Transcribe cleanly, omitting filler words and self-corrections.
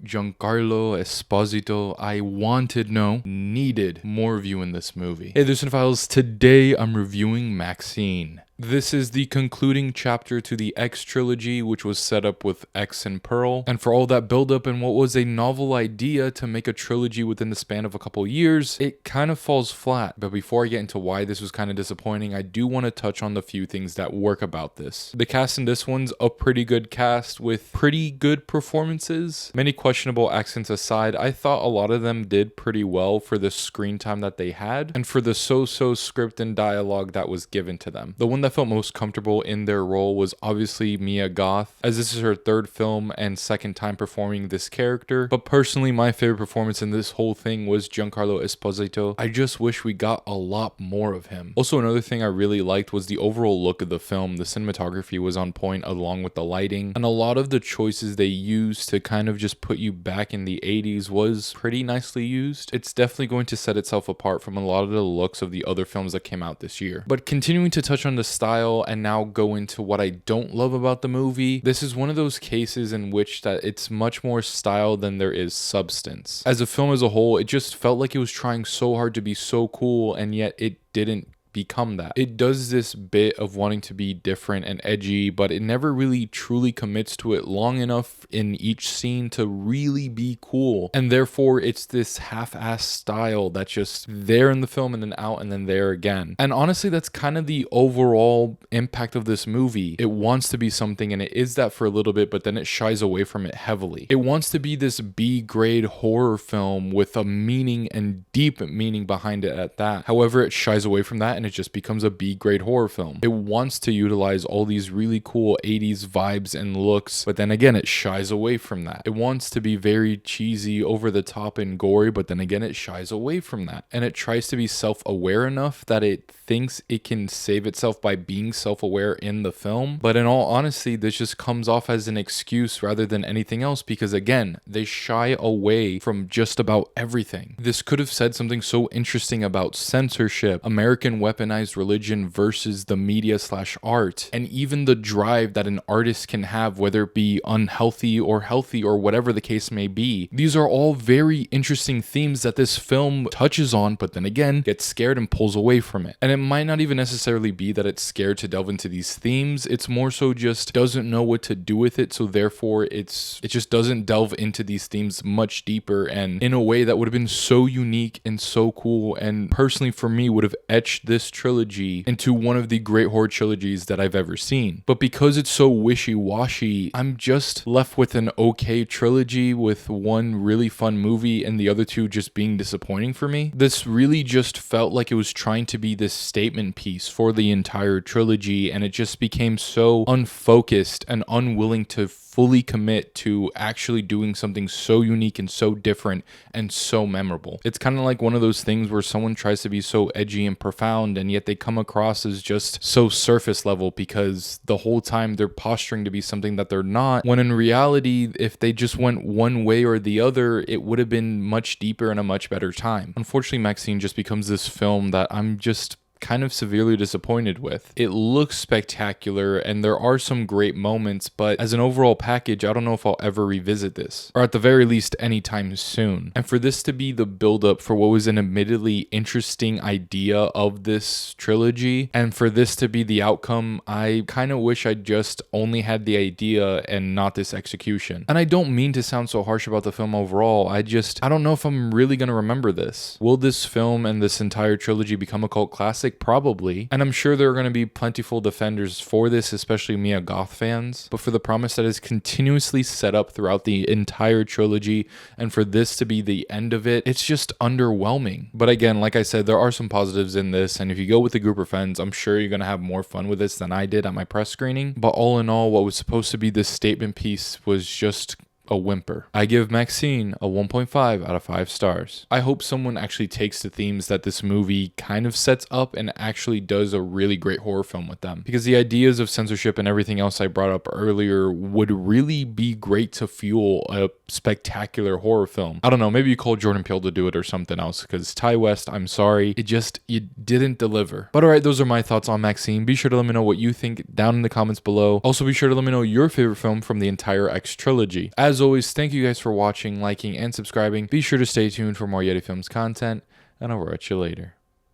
Giancarlo Esposito. I needed more review in this movie. Hey there, Cinephiles. Today I'm reviewing MaXXXine. This is the concluding chapter to the X trilogy, which was set up with X and Pearl. And for all that buildup and what was a novel idea to make a trilogy within the span of a couple years, it kind of falls flat. But before I get into why this was kind of disappointing, I do want to touch on the few things that work about this. The cast in this one's a pretty good cast with pretty good performances. Many questionable accents aside, I thought a lot of them did pretty well for the screen time that they had and for the so-so script and dialogue that was given to them. The one that felt most comfortable in their role was obviously Mia Goth, as this is her third film and second time performing this character. But personally, my favorite performance in this whole thing was Giancarlo Esposito. I just wish we got a lot more of him. Also, another thing I really liked was the overall look of the film. The cinematography was on point along with the lighting, and a lot of the choices they used to kind of just put you back in the 80s was pretty nicely used. It's definitely going to set itself apart from a lot of the looks of the other films that came out this year. But continuing to touch on the style and now go into what I don't love about the movie, this is one of those cases in which that it's much more style than there is substance. As a film as a whole, it just felt like it was trying so hard to be so cool, and yet it didn't become that. It does this bit of wanting to be different and edgy, but it never really truly commits to it long enough in each scene to really be cool. And therefore, it's this half-assed style that's just there in the film and then out and then there again. And honestly, that's kind of the overall impact of this movie. It wants to be something, and it is that for a little bit, but then it shies away from it heavily. It wants to be this B-grade horror film with a meaning and deep meaning behind it at that. However, it shies away from that and it just becomes a B-grade horror film. It wants to utilize all these really cool 80s vibes and looks, but then again, it shies away from that. It wants to be very cheesy, over the top, and gory, but then again, it shies away from that. And it tries to be self-aware enough that it thinks it can save itself by being self-aware in the film. But in all honesty, this just comes off as an excuse rather than anything else, because again, they shy away from just about everything. This could have said something so interesting about censorship, American weaponized religion versus the media/art, and even the drive that an artist can have, whether it be unhealthy or healthy or whatever the case may be. These are all very interesting themes that this film touches on, but then again, gets scared and pulls away from it. And it might not even necessarily be that it's scared to delve into these themes, it's more so just doesn't know what to do with it, so therefore it just doesn't delve into these themes much deeper and in a way that would have been so unique and so cool, and personally for me would have etched this trilogy into one of the great horror trilogies that I've ever seen. But because it's so wishy-washy, I'm just left with an okay trilogy with one really fun movie and the other two just being disappointing for me. This really just felt like it was trying to be this statement piece for the entire trilogy, and it just became so unfocused and unwilling to fully commit to actually doing something so unique and so different and so memorable. It's kind of like one of those things where someone tries to be so edgy and profound, and yet they come across as just so surface level because the whole time they're posturing to be something that they're not, when in reality, if they just went one way or the other, it would have been much deeper and a much better time. Unfortunately, MaXXXine just becomes this film that I'm just kind of severely disappointed with. It looks spectacular and there are some great moments, but as an overall package, I don't know if I'll ever revisit this, or at the very least anytime soon. And for this to be the build-up for what was an admittedly interesting idea of this trilogy, and for this to be the outcome, I kind of wish I just only had the idea and not this execution. And I don't mean to sound so harsh about the film overall, I don't know if I'm really gonna remember this. Will this film and this entire trilogy become a cult classic? Probably, and I'm sure there are going to be plentiful defenders for this, especially Mia Goth fans, but for the promise that is continuously set up throughout the entire trilogy and for this to be the end of it, it's just underwhelming. But again, like I said, there are some positives in this, and if you go with a group of friends, I'm sure you're going to have more fun with this than I did at my press screening. But all in all, what was supposed to be this statement piece was just a whimper. I give MaXXXine a 1.5 out of 5 stars. I hope someone actually takes the themes that this movie kind of sets up and actually does a really great horror film with them, because the ideas of censorship and everything else I brought up earlier would really be great to fuel a spectacular horror film. I don't know, maybe you call Jordan Peele to do it or something else, because Ty West, I'm sorry, it didn't deliver. But alright, those are my thoughts on MaXXXine. Be sure to let me know what you think down in the comments below. Also be sure to let me know your favorite film from the entire X trilogy. As As always, thank you guys for watching, liking, and subscribing. Be sure to stay tuned for more Yeti Films content, and I'll write you later.